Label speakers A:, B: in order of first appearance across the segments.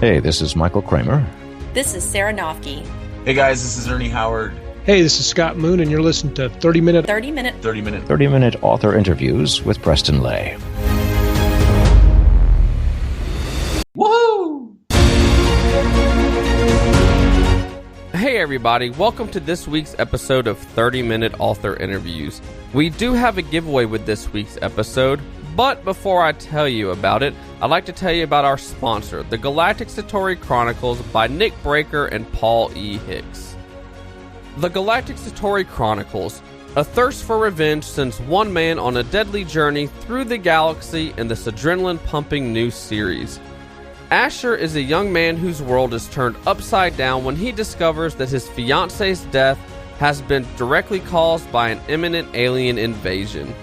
A: Hey, this is Michael Kramer.
B: This is Sarah Nofke.
C: Hey guys, this is Ernie Howard.
D: Hey, this is Scott Moon, and you're listening to 30 Minute
A: Author Interviews with Preston Lay.
C: Woohoo!
E: Hey everybody, welcome to this week's episode of 30-Minute Author Interviews. We do have a giveaway with this week's episode, but before I tell you about it, I'd like to tell you about our sponsor, the Galactic Satori Chronicles by Nick Breaker and Paul E. Hicks. The Galactic Satori Chronicles, a thirst for revenge sends one man on a deadly journey through the galaxy in this adrenaline-pumping new series. Asher is a young man whose world is turned upside down when he discovers that his fiance's death has been directly caused by an imminent alien invasion.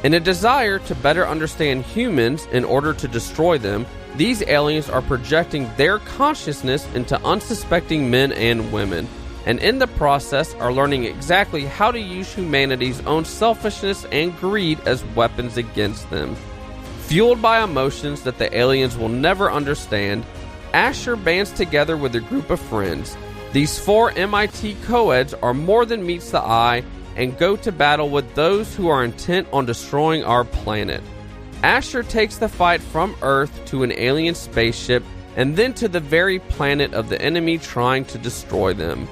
E: In a desire to better understand humans in order to destroy them, these aliens are projecting their consciousness into unsuspecting men and women, and in the process are learning exactly how to use humanity's own selfishness and greed as weapons against them. Fueled by emotions that the aliens will never understand, Asher bands together with a group of friends. These four MIT co-eds are more than meets the eye and go to battle with those who are intent on destroying our planet. Asher takes the fight from Earth to an alien spaceship and then to the very planet of the enemy trying to destroy them.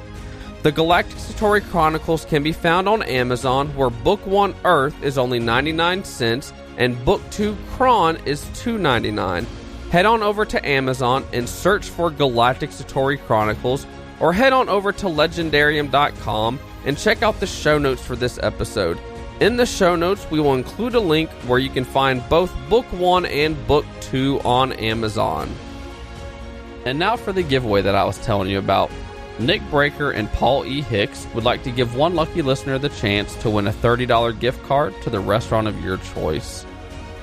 E: The Galactic Satori Chronicles can be found on Amazon, where Book 1 Earth is only 99 cents and Book 2 Kron is $2.99. Head on over to Amazon and search for Galactic Satori Chronicles, or head on over to Leigendarium.com and check out the show notes for this episode. In the show notes, we will include a link where you can find both Book 1 and Book 2 on Amazon. And now for the giveaway that I was telling you about. Nick Breaker and Paul E. Hicks would like to give one lucky listener the chance to win a $30 gift card to the restaurant of your choice.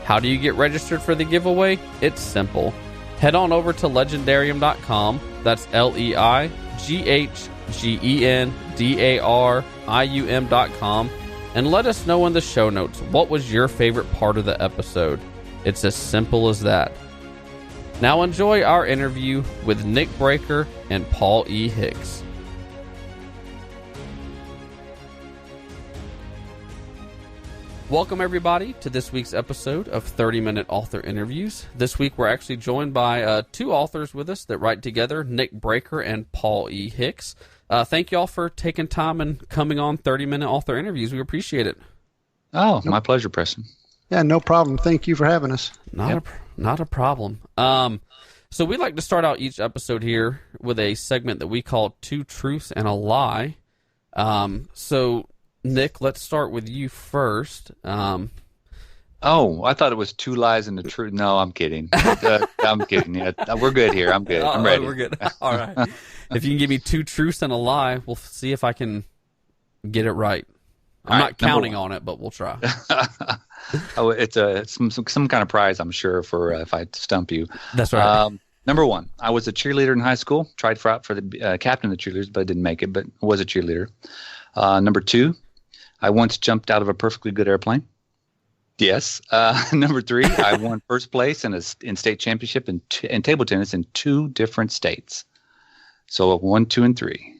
E: How do you get registered for the giveaway? It's simple. Head on over to Leigendarium.com, that's LEIGHGENDARIUM.com, and let us know in the show notes what was your favorite part of the episode. It's as simple as that. Now enjoy our interview with Nick Breaker and Paul E. Hicks. Welcome everybody to this week's episode of 30-Minute Author Interviews. This week we're actually joined by two authors with us that write together, Nick Breaker and Paul E. Hicks. Thank you all for taking time and coming on 30-Minute Author Interviews. We appreciate it.
F: Oh, my pleasure, Preston.
G: Yeah, no problem. Thank you for having us.
E: Not a problem. So we like to start out each episode here with a segment that we call Two Truths and a Lie. So, Nick, let's start with you first.
F: Oh, I thought it was two lies and the truth. No, I'm kidding. I'm kidding. Yeah, we're good here. I'm good. I'm ready.
E: We're good. All right. If you can give me two truths and a lie, we'll see if I can get it right. I'm not counting on it, but we'll try.
F: Oh, it's some kind of prize, I'm sure, for if I stump you.
E: That's right.
F: Number one, I was a cheerleader in high school. Tried for the captain of the cheerleaders, but didn't make it. But was a cheerleader. Number two, I once jumped out of a perfectly good airplane. Yes. Number three, I won first place in state championship in table tennis in 2 different states. So 1, 2, and 3.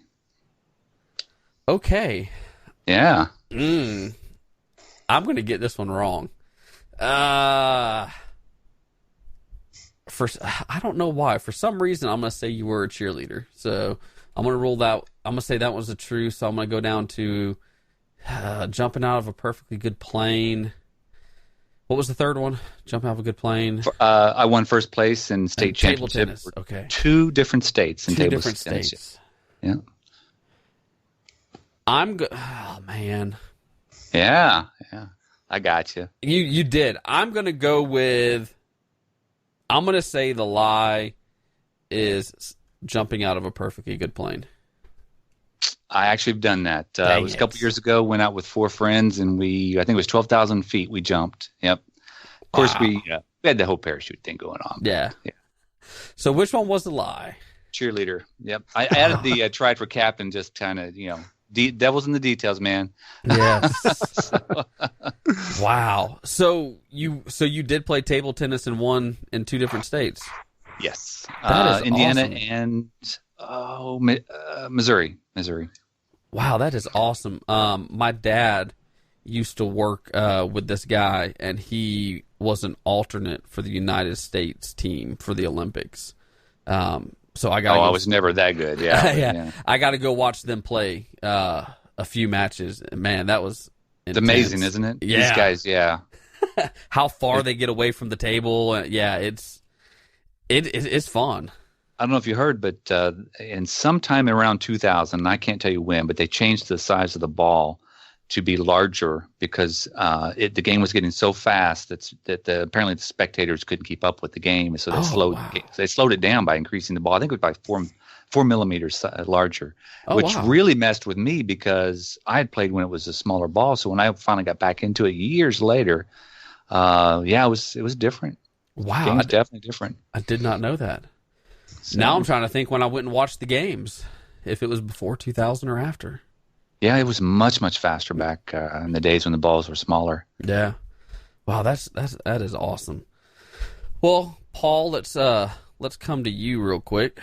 E: Okay.
F: Yeah.
E: I'm going to get this one wrong. I don't know why. For some reason, I'm going to say you were a cheerleader. So I'm going to rule that. I'm going to say that was the truth. So I'm going to go down to jumping out of a perfectly good plane. What was the third one? Jumping out of a good plane.
F: I won first place in state championship.
E: Table tennis. Okay.
F: 2 different states in table
E: different
F: tennis.
E: States.
F: Yeah.
E: Oh man.
F: Yeah. I got you.
E: You did. I'm going to go with. I'm going to say the lie is jumping out of a perfectly good plane.
F: I actually have done that. It was a couple years ago. Went out with 4 friends, and I think it was 12,000 feet. We jumped. Yep. Of course, we had the whole parachute thing going on.
E: Yeah. So which one was the lie?
F: Cheerleader. Yep. I added the tried for captain, just kind of, devil's in the details, man.
E: Yes. Wow. So you did play table tennis and won in 2 different states.
F: Yes.
E: That is
F: Indiana
E: awesome.
F: and Missouri.
E: Wow, that is awesome. My dad used to work with this guy, and he was an alternate for the United States team for the Olympics. So I got.
F: I was never that good. Yeah,
E: yeah. I got to go watch them play a few matches. Man, that was intense.
F: It's amazing, isn't it?
E: Yeah.
F: These guys, yeah.
E: How far they get away from the table. Yeah, it's fun.
F: I don't know if you heard, but in sometime around 2000, I can't tell you when, but they changed the size of the ball to be larger because the game was getting so fast that apparently the spectators couldn't keep up with the game, so they slowed it down by increasing the ball. I think it was by 4 millimeters larger, which really messed with me because I had played when it was a smaller ball. So when I finally got back into it years later, it was different.
E: Wow,
F: the game's definitely different.
E: I did not know that.
F: So,
E: now I'm trying to think when I went and watched the games, if it was before 2000 or after.
F: Yeah, it was much, much faster back in the days when the balls were smaller.
E: Yeah. Wow, that is awesome. Well, Paul, let's come to you real quick.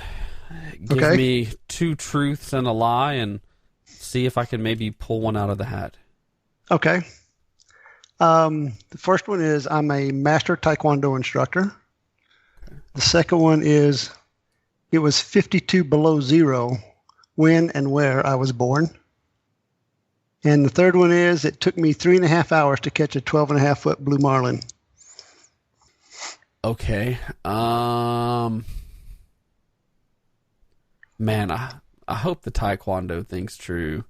E: Give me 2 truths and a lie and see if I can maybe pull one out of the hat.
G: Okay. The first one is I'm a master Taekwondo instructor. The second one is it was 52 below zero when and where I was born. And the third one is it took me 3.5 hours to catch a 12.5-foot blue marlin.
E: Okay. Man, I hope the Taekwondo thing's true.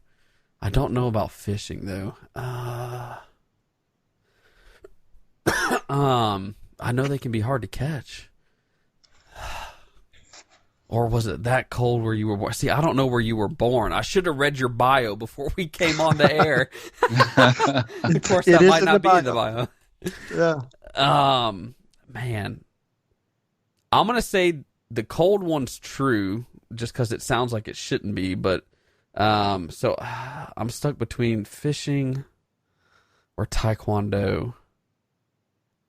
E: I don't know about fishing though. I know they can be hard to catch. Or was it that cold where you were born? See, I don't know where you were born. I should have read your bio before we came on the air. Of course, that might not be in the bio.
G: Yeah.
E: Man. I'm going to say the cold one's true just because it sounds like it shouldn't be. But so I'm stuck between fishing or Taekwondo.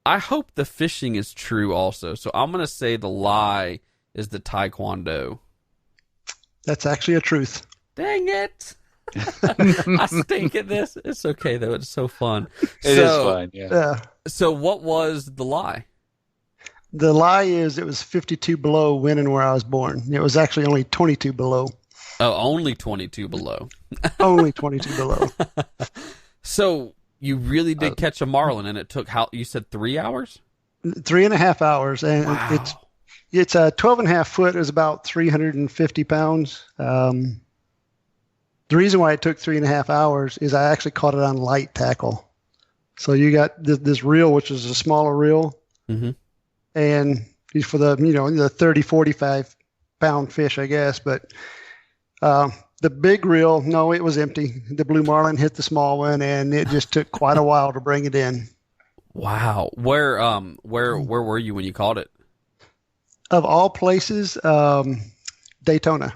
E: I hope the fishing is true also. So I'm going to say the lie is the Taekwondo.
G: That's actually a truth.
E: Dang it. I stink at this. It's okay, though. It's so fun.
F: It is fun, yeah.
E: So what was the lie?
G: The lie is it was 52 below when and where I was born. It was actually only 22 below.
E: Oh, only 22 below.
G: Only 22 below.
E: So you really did catch a marlin, and it took, how you said 3 hours?
G: 3.5 hours. And
E: wow.
G: It's a 12.5 foot is about 350 pounds. The reason why it took 3.5 hours is I actually caught it on light tackle. So you got this reel, which is a smaller reel, and for the 30, 45 pound fish, I guess. But the big reel, no, it was empty. The blue marlin hit the small one, and it just took quite a while to bring it in.
E: Wow. Where were you when you caught it?
G: Of all places, Daytona,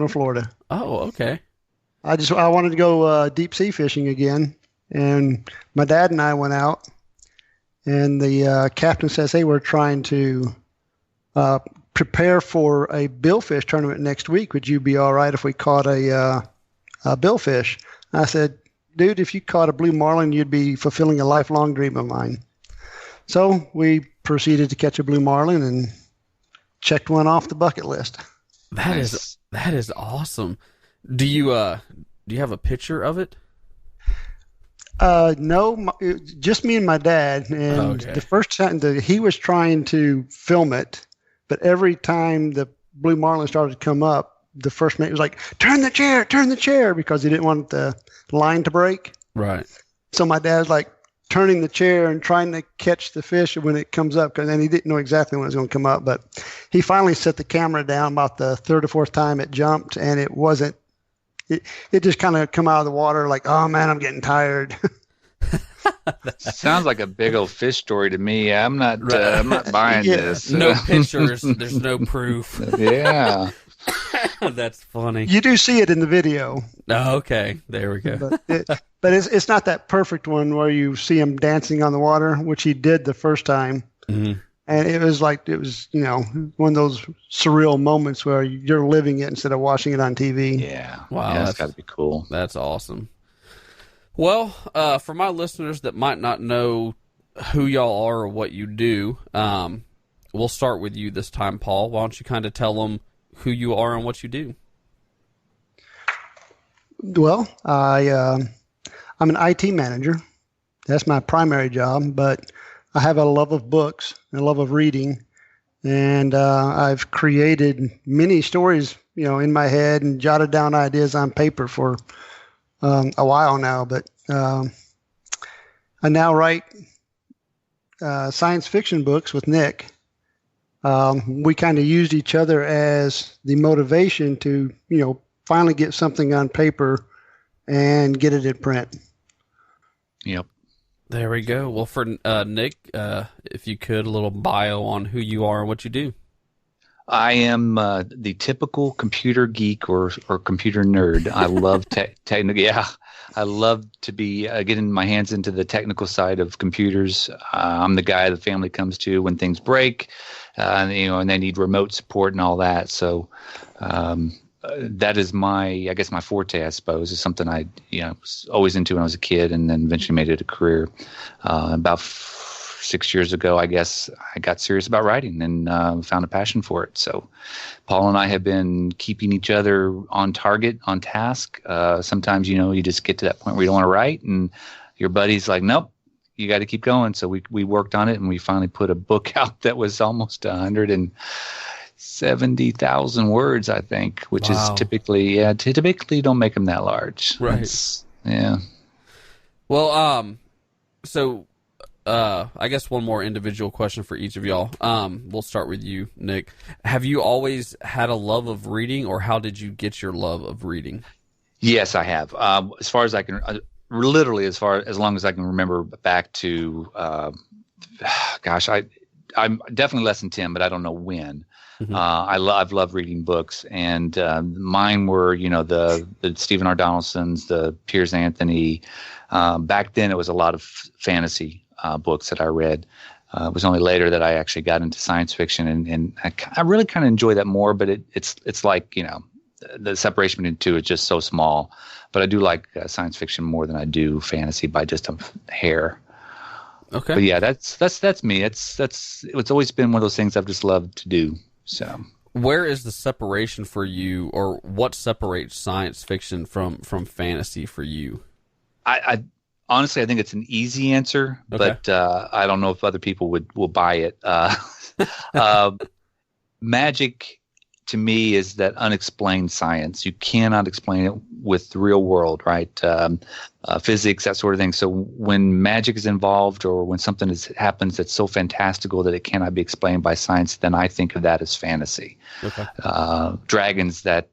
G: Florida.
E: Oh, okay.
G: I wanted to go deep sea fishing again, and my dad and I went out, and the captain says, "Hey, we're trying to prepare for a billfish tournament next week. Would you be all right if we caught a billfish?" I said, "Dude, if you caught a blue marlin, you'd be fulfilling a lifelong dream of mine." So we proceeded to catch a blue marlin and checked one off the bucket list.
E: That is awesome. Do you have a picture of it?
G: No, just me and my dad. And the first time he was trying to film it, but every time the blue marlin started to come up, the first mate was like, turn the chair, because he didn't want the line to break.
E: Right.
G: So my dad's like turning the chair and trying to catch the fish when it comes up, because then he didn't know exactly when it was going to come up. But he finally set the camera down about the third or fourth time it jumped, and it wasn't. It just kind of come out of the water like, oh man, I'm getting tired.
F: Sounds like a big old fish story to me. I'm not buying this.
E: No pictures. There's no proof.
F: Yeah.
E: That's funny.
G: You do see it in the video.
E: Oh, okay. There we go.
G: But it's not that perfect one where you see him dancing on the water, which he did the first time.
E: Mm-hmm.
G: And it was one of those surreal moments where you're living it instead of watching it on TV.
F: Yeah.
E: Wow.
F: Yeah, that's got to be cool.
E: That's awesome. Well, for my listeners that might not know who y'all are or what you do, we'll start with you this time, Paul. Why don't you kind of tell them who you are and what you do?
G: Well, I'm an IT manager. That's my primary job, but I have a love of books and a love of reading, and I've created many stories, in my head and jotted down ideas on paper for a while now. But I now write science fiction books with Nick. We kind of used each other as the motivation to, finally get something on paper and get it in print.
F: Yep.
E: There we go. Well, for Nick, if you could, a little bio on who you are and what you do.
F: I am the typical computer geek or computer nerd. I love technical. Yeah, I love to be getting my hands into the technical side of computers. I'm the guy the family comes to when things break, and they need remote support and all that. So that is my forte, I suppose, is something I was always into when I was a kid, and then eventually made it a career. About 6 years ago, I guess, I got serious about writing and found a passion for it. So Paul and I have been keeping each other on target, on task. Sometimes, you just get to that point where you don't want to write, and your buddy's like, nope, you got to keep going. So we worked on it, and we finally put a book out that was almost 170,000 words, I think, which is typically don't make them that large.
E: Right.
F: Yeah.
E: Well, so I guess one more individual question for each of y'all. We'll start with you, Nick. Have you always had a love of reading, or how did you get your love of reading?
F: Yes, I have. As far as I can, literally as long as I can remember back to, I'm definitely less than 10, but I don't know when. Mm-hmm. I've loved reading books, and mine were, the Stephen R. Donaldsons, the Piers Anthony. Back then, it was a lot of fantasy books that I read. It was only later that I actually got into science fiction, and I really kind of enjoy that more. But it's like, the separation between the two is just so small. But I do like science fiction more than I do fantasy by just a hair. Okay. But yeah, that's me. It's always been one of those things I've just loved to do. So
E: where is the separation for you, or what separates science fiction from fantasy for you?
F: I honestly, I think it's an easy answer, okay, but I don't know if other people will buy it. Magic to me is that unexplained science. You cannot explain it with the real world, right? Physics, that sort of thing. So when magic is involved, or when something happens that's so fantastical that it cannot be explained by science, then I think of that as fantasy. Okay. Dragons that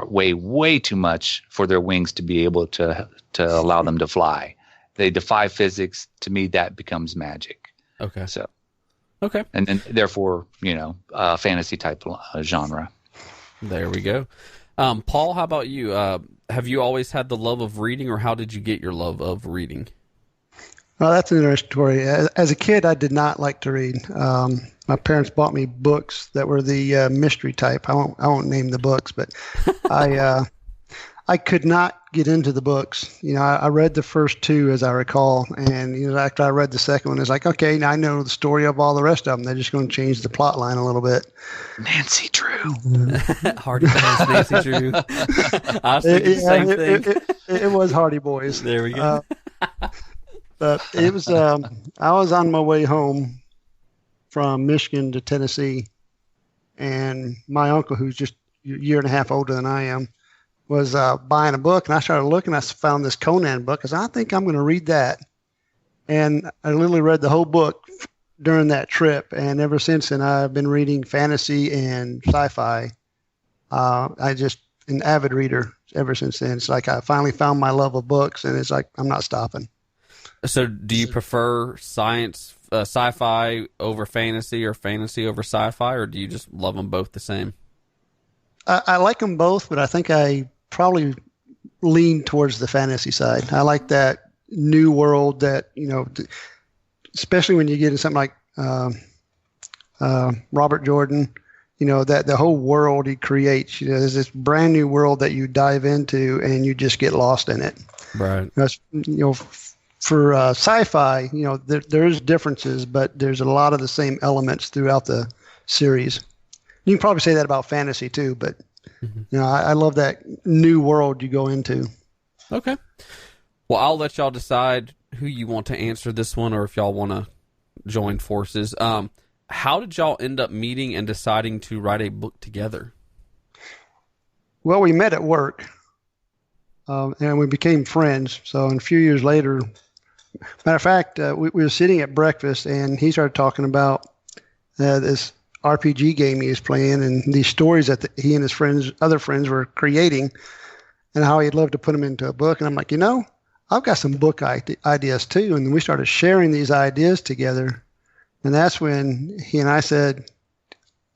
F: weigh way too much for their wings to be able to allow them to fly. They defy physics. To me, that becomes magic. Okay. So. Okay. And then, therefore, fantasy type genre.
E: There we go. Paul, how about you? Have you always had the love of reading, or how did you get your love of reading?
G: Well, that's an interesting story. As a kid, I did not like to read. My parents bought me books that were the mystery type. I won't name the books, but I could not get into the books. I read the first two, as I recall, and after I read the second one, it's like, okay, now I know the story of all the rest of them. They're just going to change the plot line a little bit.
F: Nancy Drew.
E: Hardy Boys, Nancy Drew. I was thinking the same thing.
G: It was Hardy Boys.
E: There we go.
G: But it was. I was on my way home from Michigan to Tennessee, and my uncle, who's just a year and a half older than I am, was buying a book, and I started looking. I found this Conan book. I said, I think I'm going to read that. And I literally read the whole book during that trip, and ever since then, I've been reading fantasy and sci-fi. I just an avid reader ever since then. It's like I finally found my love of books, and it's like I'm not stopping.
E: So do you prefer sci-fi over fantasy, or fantasy over sci-fi, or do you just love them both the same?
G: I like them both, but I think I probably lean towards the fantasy side. I like that new world that, especially when you get into something like Robert Jordan. That the whole world he creates. There's this brand new world that you dive into and you just get lost in it.
E: Right.
G: For sci-fi, there's differences, but there's a lot of the same elements throughout the series. You can probably say that about fantasy too, but I love that new world you go into.
E: Okay. Well, I'll let y'all decide who you want to answer this one, or if y'all want to join forces. How did y'all end up meeting and deciding to write a book together?
G: Well, we met at work, and we became friends. So a few years later, matter of fact, we were sitting at breakfast, and he started talking about this RPG game he was playing and these stories that he and his other friends were creating, and how he'd love to put them into a book. And I'm like, I've got some book ideas too. And we started sharing these ideas together. And that's when he and I said,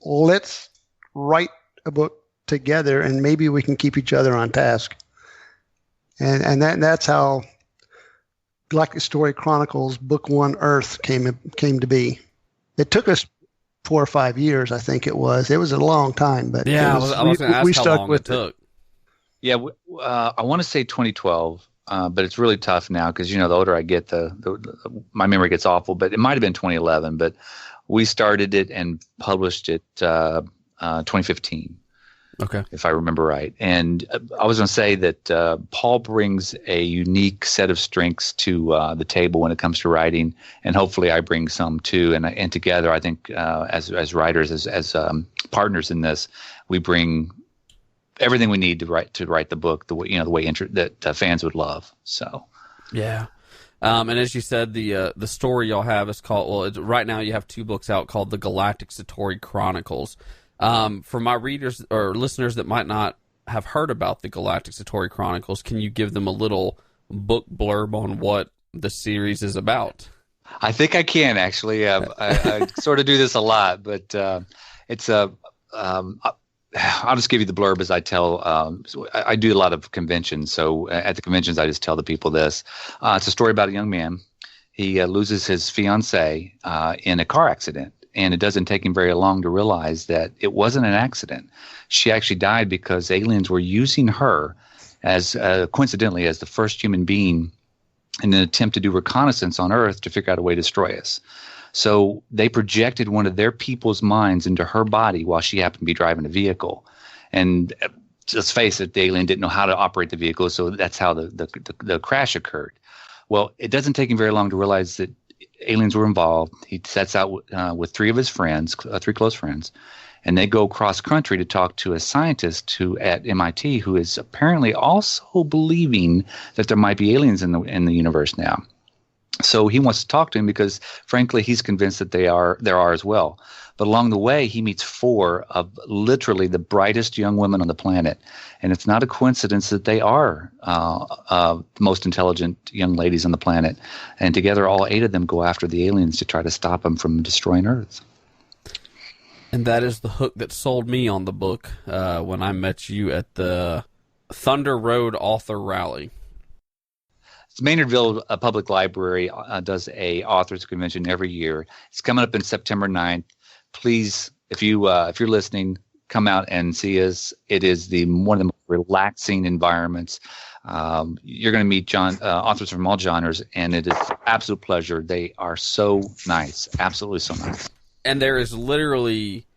G: let's write a book together and maybe we can keep each other on task. And that's how Galactic Satori Chronicles Book 1 Earth came to be. It took us 4 or 5 years, I think it was. It was a long time, but
E: I was going to ask how long it took.
F: Yeah, I want to say 2012. But it's really tough now because, the older I get, my memory gets awful. But it might have been 2011. But we started it and published it 2015.
E: Okay.
F: If I remember right. And I was going to say that Paul brings a unique set of strengths to the table when it comes to writing. And hopefully I bring some too. And together, I think as writers, as partners in this, we bring everything we need to write the book the way that fans would love. So,
E: yeah. And as you said, the story y'all have is called. Right now you have 2 books out called the Galactic Satori Chronicles. For my readers or listeners that might not have heard about the Galactic Satori Chronicles, can you give them a little book blurb on what the series is about?
F: I think I can actually. I sort of do this a lot, but it's a. I'll just give you the blurb as I tell. I do a lot of conventions, so at the conventions I just tell the people this. It's a story about a young man. He loses his fiancée in a car accident, and it doesn't take him very long to realize that it wasn't an accident. She actually died because aliens were using her as coincidentally as the first human being in an attempt to do reconnaissance on Earth to figure out a way to destroy us. So they projected one of their people's minds into her body while she happened to be driving a vehicle. And let's face it, the alien didn't know how to operate the vehicle, so that's how the crash occurred. Well, it doesn't take him very long to realize that aliens were involved. He sets out with 3 of his friends, 3 close friends, and they go cross country to talk to a scientist at MIT who is apparently also believing that there might be aliens in the universe now. So he wants to talk to him because, frankly, he's convinced that there are as well. But along the way, he meets 4 of literally the brightest young women on the planet. And it's not a coincidence that they are the most intelligent young ladies on the planet. And together, all 8 of them go after the aliens to try to stop them from destroying Earth.
E: And that is the hook that sold me on the book when I met you at the Thunder Road Author Rally.
F: Maynardville Public Library does a authors convention every year. It's coming up in September 9th. Please, if you're listening, come out and see us. It is one of the most relaxing environments. You're going to meet authors from all genres, and it is an absolute pleasure. They are so nice, absolutely so nice.
E: And there is literally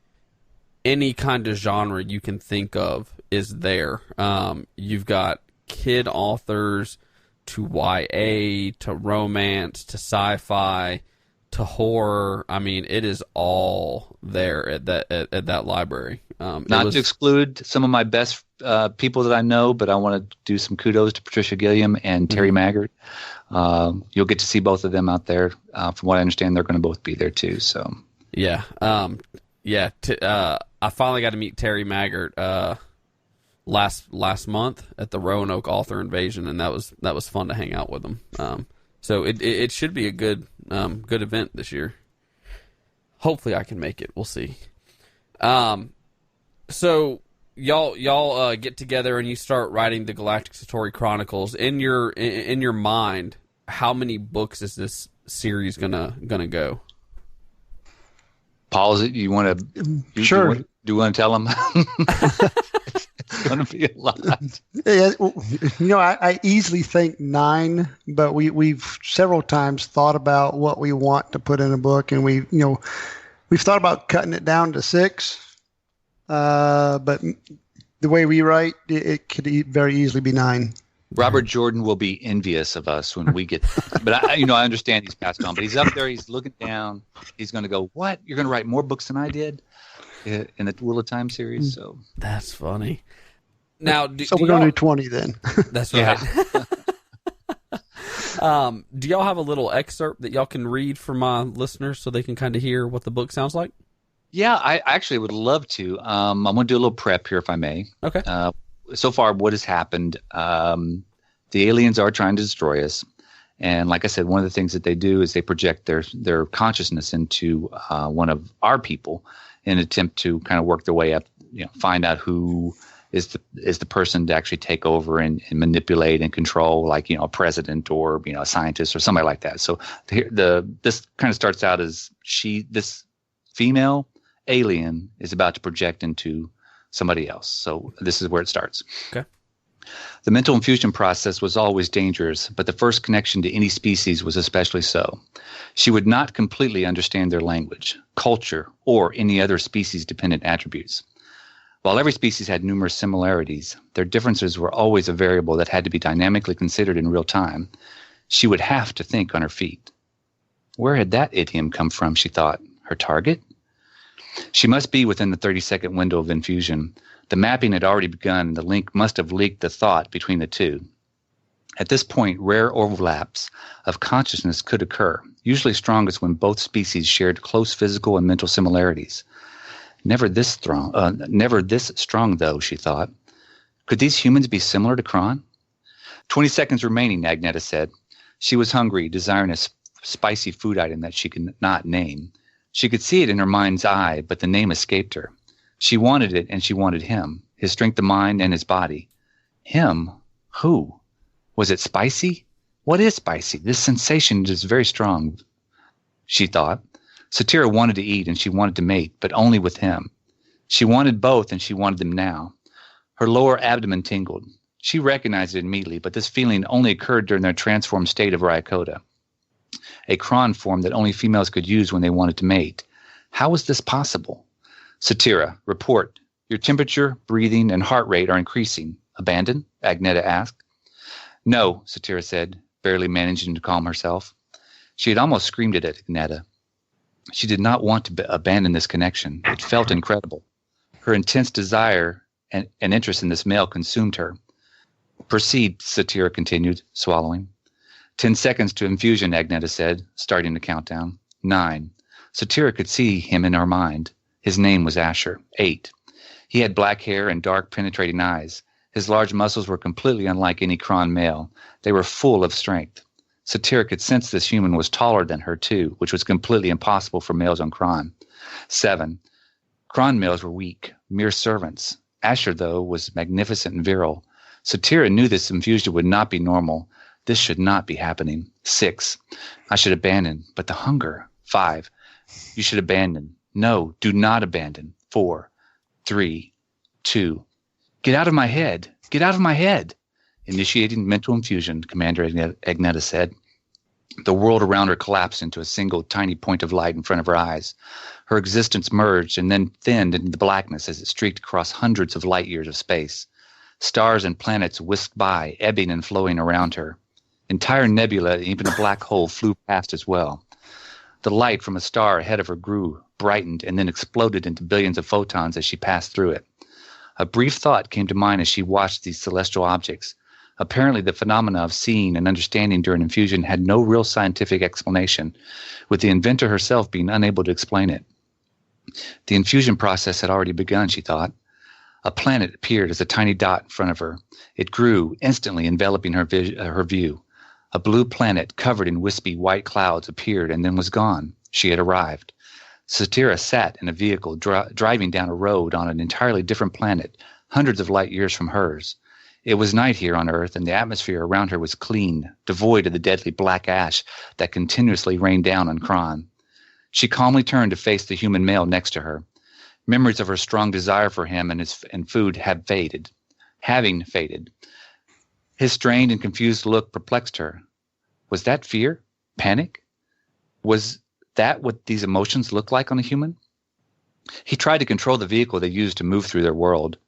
E: any kind of genre you can think of is there. You've got kid authors, to YA, to romance, to sci-fi, to horror. I mean, it is all there at that library. Not
F: to exclude some of my best people that I know, but I want to do some kudos to Patricia Gilliam and Terry Maggert. You'll get to see both of them out there. From what I understand, they're going to both be there too. So
E: yeah, I finally got to meet Terry Maggert last month at the Roanoke Author Invasion, and that was fun to hang out with them. So it should be a good event this year. Hopefully I can make it. We'll see. So y'all get together and you start writing the Galactic Satori Chronicles. In your mind, how many books is this series gonna go?
F: Pause it. You want to?
G: Sure.
F: Do you want to tell them? It's going to be a lot.
G: Yeah, I easily think 9, but we've several times thought about what we want to put in a book, and we've thought about cutting it down to 6. But the way we write, it could very easily be 9.
F: Robert Jordan will be envious of us when we get, but I understand he's passed on, but he's up there, he's looking down, he's going to go, what? You're going to write more books than I did in the Wheel of Time series? So
E: that's funny. Now,
G: so we're going to do 20 then.
E: That's right. Do y'all have a little excerpt that y'all can read for my listeners so they can kind of hear what the book sounds like?
F: Yeah, I actually would love to. I'm going to do a little prep here if I may.
E: Okay.
F: So far, what has happened, the aliens are trying to destroy us. And like I said, one of the things that they do is they project their consciousness into one of our people in an attempt to kind of work their way up, find out who is the person to actually take over and manipulate and control, like, a president or, a scientist or somebody like that. So this kind of starts out as this female alien is about to project into somebody else. So this is where it starts.
E: Okay.
F: The mental infusion process was always dangerous, but the first connection to any species was especially so. She would not completely understand their language, culture, or any other species-dependent attributes. While every species had numerous similarities, their differences were always a variable that had to be dynamically considered in real time. She would have to think on her feet. Where had that idiom come from, she thought? Her target? She must be within the 30-second window of infusion. The mapping had already begun, and the link must have leaked the thought between the two. At this point, rare overlaps of consciousness could occur, usually strongest when both species shared close physical and mental similarities. Never this strong, though, she thought. Could these humans be similar to Kron? 20 seconds remaining, Agneta said. She was hungry, desiring a spicy food item that she could not name. She could see it in her mind's eye, but the name escaped her. She wanted it, and she wanted him, his strength of mind and his body. Him? Who? Was it spicy? What is spicy? This sensation is very strong, she thought. Satira wanted to eat, and she wanted to mate, but only with him. She wanted both, and she wanted them now. Her lower abdomen tingled. She recognized it immediately, but this feeling only occurred during their transformed state of Ryakota, a Kron form that only females could use when they wanted to mate. How was this possible? Satira, report. Your temperature, breathing, and heart rate are increasing. Abandon? Agneta asked. No, Satira said, barely managing to calm herself. She had almost screamed it at Agneta. She did not want to abandon this connection. It felt incredible. Her intense desire and interest in this male consumed her. Proceed, Satira continued, swallowing. 10 seconds to infusion, Agneta said, starting the countdown. 9. Satira could see him in her mind. His name was Asher. 8. He had black hair and dark, penetrating eyes. His large muscles were completely unlike any Kron male. They were full of strength. Satira could sense this human was taller than her, too, which was completely impossible for males on Kron. 7. Kron males were weak, mere servants. Asher, though, was magnificent and virile. Satira knew this infusion would not be normal. This should not be happening. 6. I should abandon, but the hunger. 5. You should abandon. No, do not abandon. 4. 3. 2. Get out of my head. Get out of my head. Initiating mental infusion, Commander Agneta said. The world around her collapsed into a single tiny point of light in front of her eyes. Her existence merged and then thinned into the blackness as it streaked across hundreds of light years of space. Stars and planets whisked by, ebbing and flowing around her. Entire nebula, even a black hole, flew past as well. The light from a star ahead of her grew, brightened, and then exploded into billions of photons as she passed through it. A brief thought came to mind as she watched these celestial objects. Apparently, the phenomena of seeing and understanding during infusion had no real scientific explanation, with the inventor herself being unable to explain it. The infusion process had already begun, she thought. A planet appeared as a tiny dot in front of her. It grew, instantly enveloping her view. A blue planet covered in wispy white clouds appeared and then was gone. She had arrived. Satira sat in a vehicle driving down a road on an entirely different planet, hundreds of light years from hers. It was night here on Earth, and the atmosphere around her was clean, devoid of the deadly black ash that continuously rained down on Kron. She calmly turned to face the human male next to her. Memories of her strong desire for him and food having faded. His strained and confused look perplexed her. Was that fear? Panic? Was that what these emotions look like on a human? He tried to control the vehicle they used to move through their world.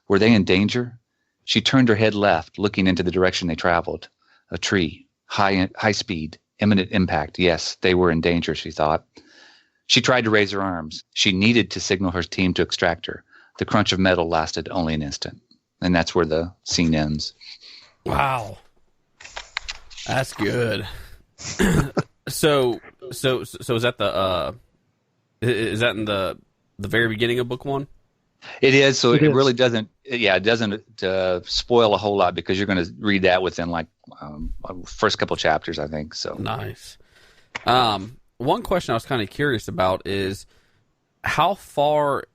F: Were they in danger? She turned her head left, looking into the direction they traveled. A tree, high speed, imminent impact. Yes, they were in danger, she thought. She tried to raise her arms. She needed to signal her team to extract her. The crunch of metal lasted only an instant. And that's where the scene ends.
E: Wow. That's good. So is that is that in the very beginning of book one?
F: It is. So it really doesn't. Yeah, it doesn't spoil a whole lot because you're going to read that within like first couple chapters, I think. So
E: nice. One question I was kind of curious about is how far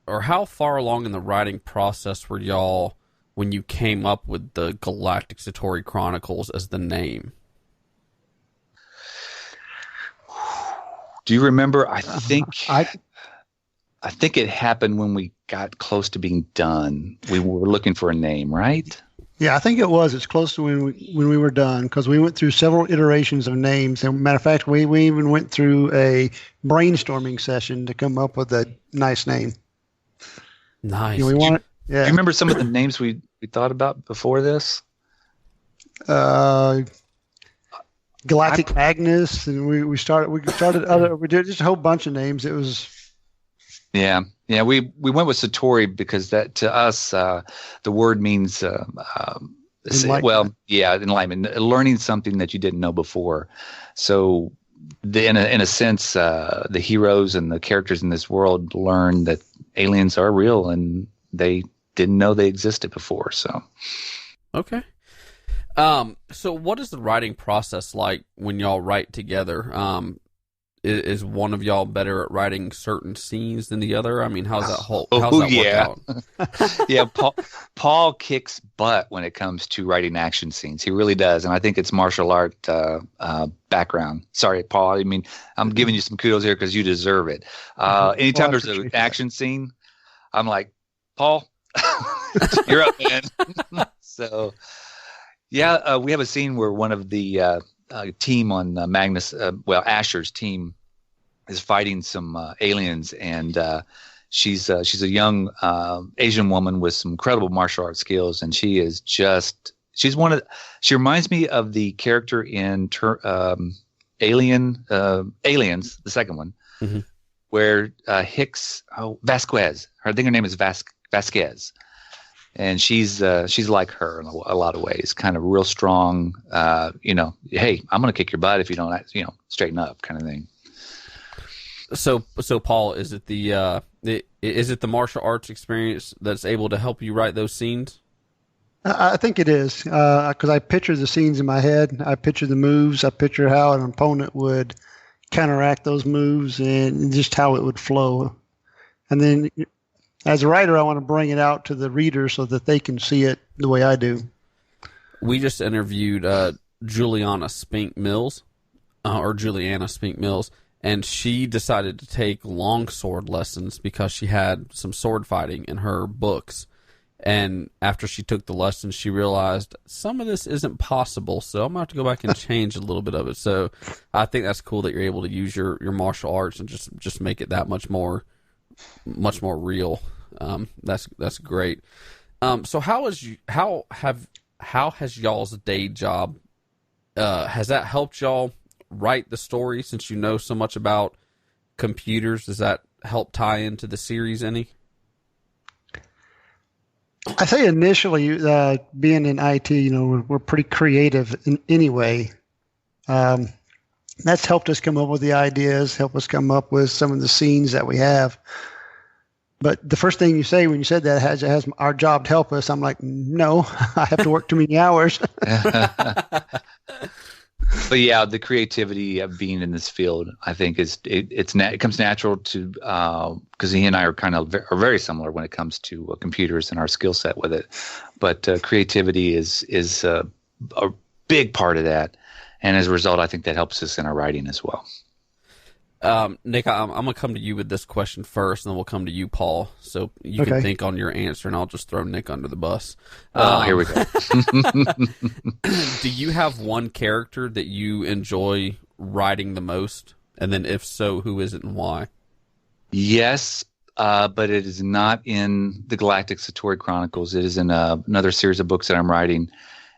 E: along in the writing process were y'all when you came up with the Galactic Satori Chronicles as the name?
F: Do you remember? I think it happened when we got close to being done. We were looking for a name, right?
G: Yeah, I think it was. It's close to when we were done because we went through several iterations of names. And matter of fact, we even went through a brainstorming session to come up with a nice name.
E: Nice.
G: Do you
F: remember some of the names we thought about before this?
G: Galactic Agnes, and we started other. We did just a whole bunch of names. It was.
F: Yeah. We went with Satori because that to us the word means enlightenment. Learning something that you didn't know before. So in a sense, the heroes and the characters in this world learn that aliens are real and they didn't know they existed before. So
E: okay. So what is the writing process like when y'all write together? Is one of y'all better at writing certain scenes than the other? I mean, how's that work out?
F: Yeah, Paul kicks butt when it comes to writing action scenes. He really does, and I think it's martial art background. Sorry, Paul. I mean, I'm giving you some kudos here because you deserve it. Anytime there's an action scene, I'm like, Paul, you're up, man. So, yeah, we have a scene where one of the team on Asher's team is fighting some aliens, and she's a young Asian woman with some incredible martial arts skills, and she reminds me of the character in Aliens, the second one, mm-hmm. where Hicks Vasquez. I think her name is Vasquez. And she's like her in a lot of ways, kind of real strong. Hey, I'm going to kick your butt if you don't, straighten up, kind of thing.
E: So Paul, is it the martial arts experience that's able to help you write those scenes?
G: I think it is because I picture the scenes in my head. I picture the moves. I picture how an opponent would counteract those moves and just how it would flow, and then. As a writer, I want to bring it out to the reader so that they can see it the way I do.
E: We just interviewed Juliana Spink Mills, and she decided to take longsword lessons because she had some sword fighting in her books. And after she took the lessons, she realized some of this isn't possible, so I'm going to have to go back and change a little bit of it. So I think that's cool that you're able to use your martial arts and just make it that much more real. That's great. So how has y'all's day job has that helped y'all write the story since you know so much about computers? Does that help tie into the series any?
G: I say initially, being in IT, we're pretty creative in any way. That's helped us come up with the ideas, help us come up with some of the scenes that we have. But the first thing you say when you said that has our job to help us, I'm like, no, I have to work too many hours.
F: But yeah, the creativity of being in this field, I think, it comes natural to because he and I are very similar when it comes to computers and our skill set with it. But creativity is a big part of that, and as a result, I think that helps us in our writing as well.
E: Nick, I'm going to come to you with this question first, and then we'll come to you, Paul. So you can think on your answer, and I'll just throw Nick under the bus.
F: Here we go.
E: Do you have one character that you enjoy writing the most? And then if so, who is it and why?
F: Yes, but it is not in the Galactic Satori Chronicles. It is in another series of books that I'm writing,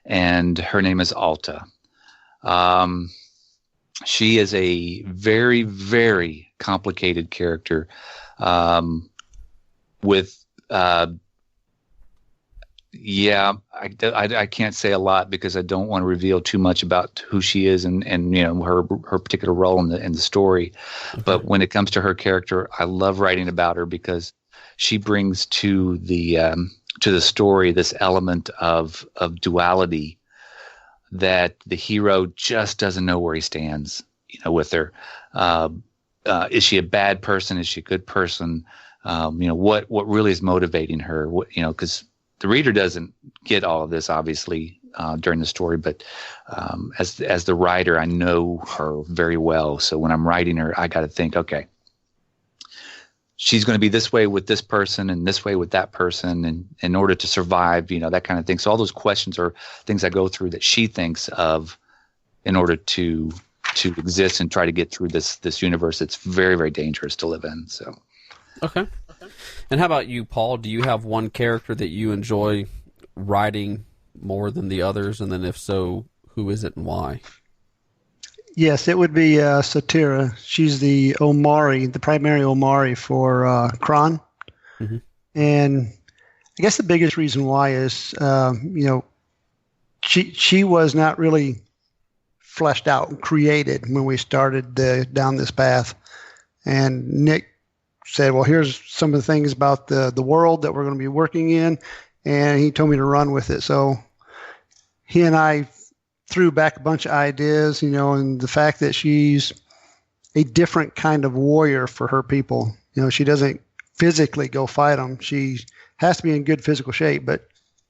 F: and her name is Alta. She is a very, very complicated character with I can't say a lot because I don't want to reveal too much about who she is and her particular role in the story. Okay. But when it comes to her character, I love writing about her because she brings to the story this element of duality that the hero just doesn't know where he stands, with her. Is she a bad person? Is she a good person? What really is motivating her? Because the reader doesn't get all of this, obviously, during the story, but as the writer, I know her very well. So when I'm writing her, I got to think, okay, she's going to be this way with this person and this way with that person, and in order to survive, that kind of thing. So all those questions are things I go through that she thinks of in order to exist and try to get through this universe that's very, very dangerous to live in. So,
E: okay. And how about you, Paul? Do you have one character that you enjoy writing more than the others? And then if so, who is it and why?
G: Yes, it would be Satira. She's the Omari, the primary Omari for Kron. Mm-hmm. And I guess the biggest reason why is, she was not really fleshed out and created when we started down this path. And Nick said, well, here's some of the things about the world that we're going to be working in. And he told me to run with it. So he and I threw back a bunch of ideas, and the fact that she's a different kind of warrior for her people. She doesn't physically go fight them. She has to be in good physical shape, but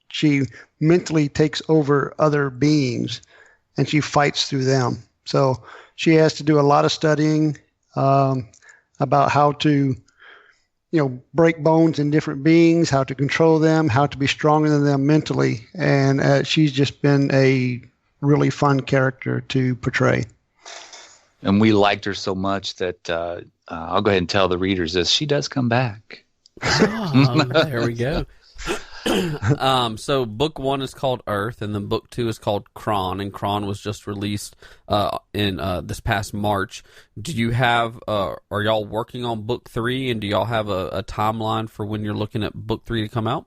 G: she mentally takes over other beings and she fights through them. So she has to do a lot of studying about how to, break bones in different beings, how to control them, how to be stronger than them mentally. And she's just been a really fun character to portray.
F: And we liked her so much that I'll go ahead and tell the readers this. She does come back.
E: Oh, there we go. So book 1 is called Earth, and then book 2 is called Kron, and Kron was just released in this past March. Do you have, are y'all working on book 3, and do y'all have a timeline for when you're looking at book 3 to come out?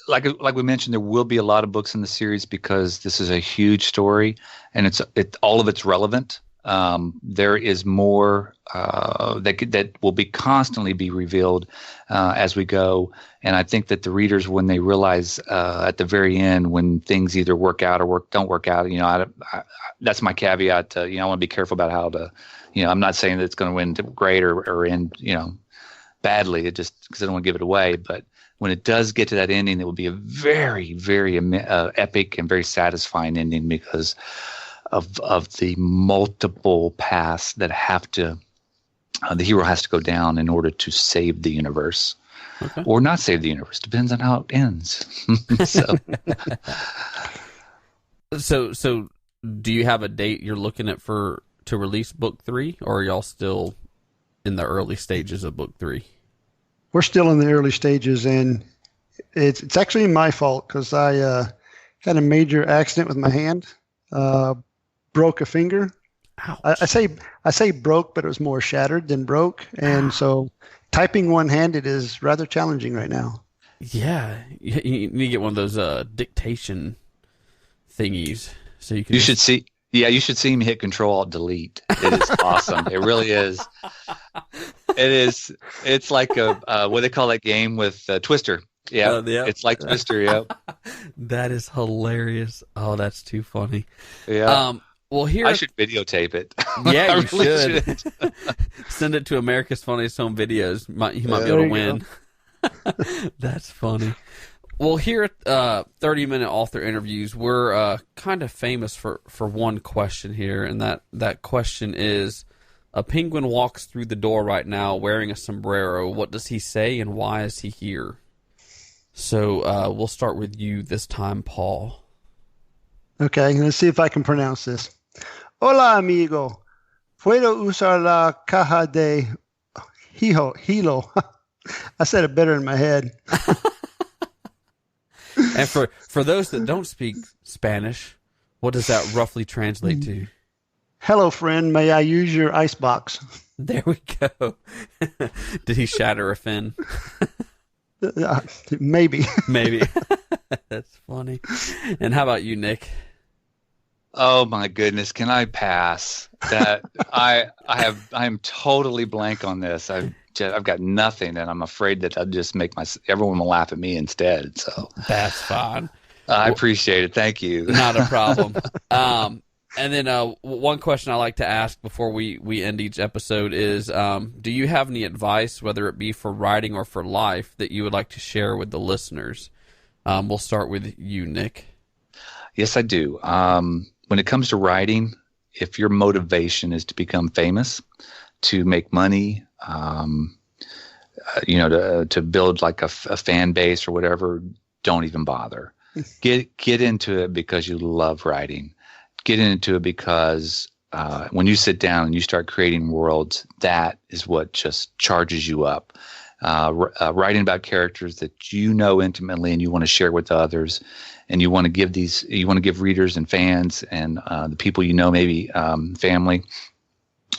F: Like we mentioned, there will be a lot of books in the series because this is a huge story, and all of it's relevant. There is more that will be constantly be revealed as we go, and I think that the readers, when they realize at the very end when things either work out or don't work out, that's my caveat. I want to be careful about how to. I'm not saying that it's going to end great or end badly. It just because I don't want to give it away, but when it does get to that ending, it will be a very, very epic and very satisfying ending because of the multiple paths that have to the hero has to go down in order to save the universe, or not save the universe. Depends on how it ends.
E: So, do you have a date you're looking at to release book 3, or are y'all still in the early stages of book 3?
G: We're still in the early stages, and it's actually my fault because I had a major accident with my hand, broke a finger. I say broke, but it was more shattered than broke, and so typing one-handed is rather challenging right now.
E: Yeah, you need to get one of those dictation thingies so you can.
F: You should see him hit Control-Alt-Delete. It is awesome. It really is. It is. It's like a what they call that game with Twister. Yeah, It's like Twister. Yeah.
E: That is hilarious. Oh, that's too funny.
F: Yeah.
E: Well, here
F: I should videotape it.
E: Yeah, you should. Send it to America's Funniest Home Videos. You might be able to win. That's funny. Well, here at 30-Minute Author Interviews, we're kind of famous for one question here, and that question is, A penguin walks through the door right now wearing a sombrero. What does he say, and why is he here? So we'll start with you this time, Paul.
G: Okay, let's see if I can pronounce this. Hola, amigo. Puedo usar la caja de hilo. I said it better in my head.
E: And for those that don't speak Spanish, what does that roughly translate to?
G: Hello, friend. May I use your icebox?
E: There we go. Did he shatter a fin?
G: Maybe.
E: Maybe. That's funny. And how about you, Nick?
F: Oh my goodness, can I pass? That I am totally blank on this. I've got nothing, and I'm afraid that I'll just make everyone will laugh at me instead. So
E: that's fine.
F: I appreciate it. Thank you.
E: Not a problem. And then one question I like to ask before we end each episode is, do you have any advice, whether it be for writing or for life, that you would like to share with the listeners? We'll start with you, Nick.
F: Yes, I do. When it comes to writing, if your motivation is to become famous, to make money, to build like a fan base or whatever, don't even bother. Get into it because you love writing. Get into it because when you sit down and you start creating worlds, that is what just charges you up. Writing about characters that you know intimately and you want to share with others, and you want to give readers and fans and the people you know, maybe family,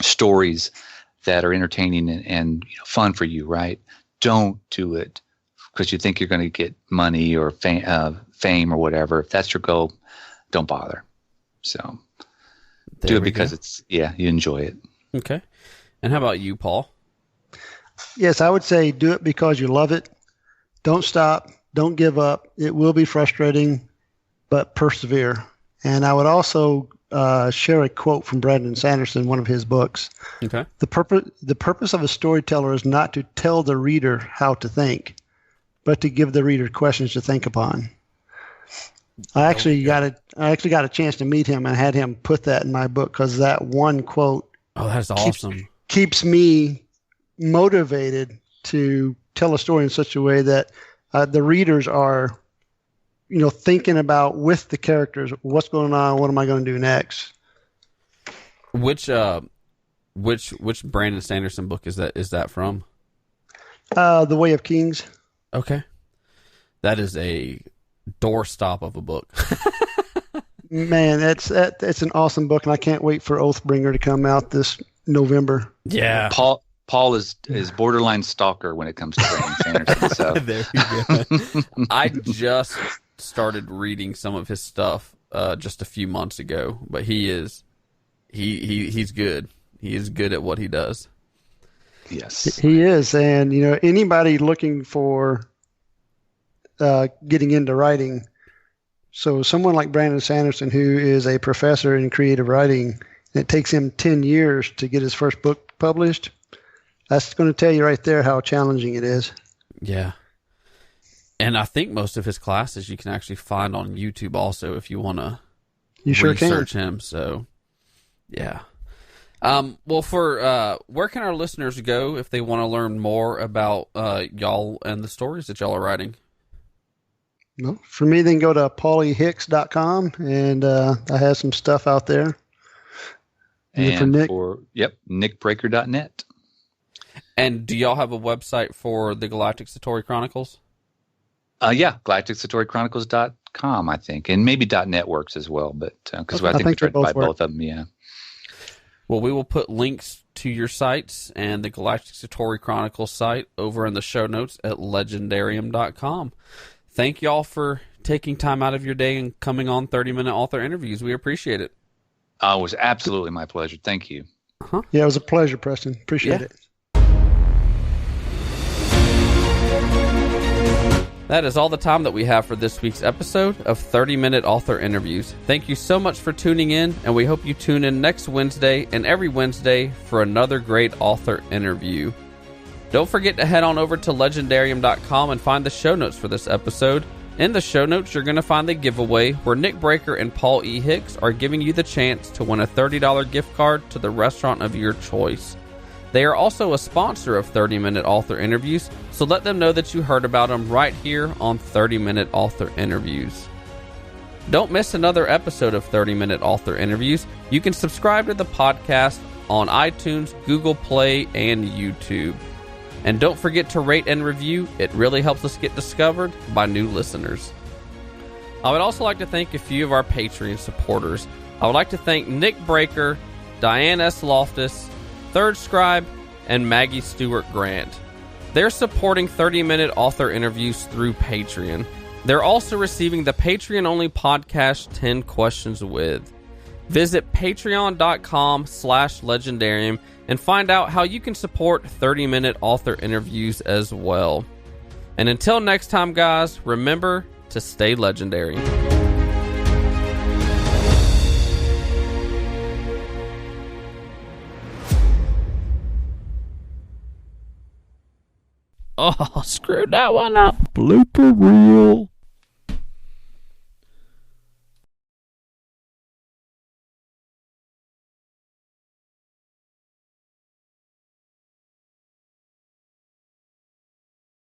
F: stories that are entertaining and fun for you. Right? Don't do it because you think you're going to get money or fame or whatever. If that's your goal, don't bother. So do it because you enjoy it.
E: Okay. And how about you, Paul?
G: Yes, I would say do it because you love it. Don't stop. Don't give up. It will be frustrating, but persevere. And I would also share a quote from Brandon Sanderson, one of his books.
E: Okay.
G: The purpose of a storyteller is not to tell the reader how to think, but to give the reader questions to think upon. I actually got a chance to meet him and had him put that in my book because that one quote.
E: Oh, that's awesome.
G: Keeps me motivated to tell a story in such a way that the readers are, thinking about with the characters, what's going on, what am I going to do next?
E: Which Brandon Sanderson book is that from?
G: The Way of Kings.
E: Okay, that is a doorstop of a book.
G: Man, it's an awesome book, and I can't wait for Oathbringer to come out this November.
E: Yeah,
F: Paul is borderline stalker when it comes to Brandon Sanderson. So.
E: There you go. I just started reading some of his stuff just a few months ago, but he's good. He is good at what he does.
F: Yes,
G: he is, and anybody looking for getting into writing. So someone like Brandon Sanderson, who is a professor in creative writing, and it takes him 10 years to get his first book published. That's going to tell you right there how challenging it is.
E: Yeah. And I think most of his classes you can actually find on YouTube also if you want to research him. So, yeah. Well, for where can our listeners go if they want to learn more about y'all and the stories that y'all are writing?
G: Well, for me, they can go to pauliehicks.com, and I have some stuff out there.
F: And for Nick, nickbreaker.net.
E: And do y'all have a website for the Galactic Satori Chronicles?
F: GalacticSatoriChronicles.com, I think. And maybe .net works as well, but because I think we tried to buy both of them, yeah.
E: Well, we will put links to your sites and the Galactic Satori Chronicles site over in the show notes at Leigendarium.com. Thank y'all for taking time out of your day and coming on 30-minute author interviews. We appreciate it.
F: It was absolutely my pleasure. Thank you.
E: Uh-huh.
G: Yeah, it was a pleasure, Preston. Appreciate it.
E: That is all the time that we have for this week's episode of 30-Minute Author Interviews. Thank you so much for tuning in, and we hope you tune in next Wednesday and every Wednesday for another great author interview. Don't forget to head on over to Leigendarium.com and find the show notes for this episode, In the show notes, you're going to find the giveaway where Nick Breaker and Paul E. Hicks are giving you the chance to win a $30 gift card to the restaurant of your choice. They are also a sponsor of 30-Minute Author Interviews, so let them know that you heard about them right here on 30-Minute Author Interviews. Don't miss another episode of 30-Minute Author Interviews. You can subscribe to the podcast on iTunes, Google Play, and YouTube. And don't forget to rate and review. It really helps us get discovered by new listeners. I would also like to thank a few of our Patreon supporters. I would like to thank Nick Breaker, Diane S. Loftus, Third Scribe, and Maggie Stewart Grant. They're supporting 30-Minute Author Interviews through Patreon. They're also receiving the Patreon-only podcast 10 Questions With. Visit patreon.com/Leigendarium and find out how you can support 30-Minute Author Interviews as well. And until next time, guys, remember to stay legendary.
H: Oh, screwed that one up. Blooper reel.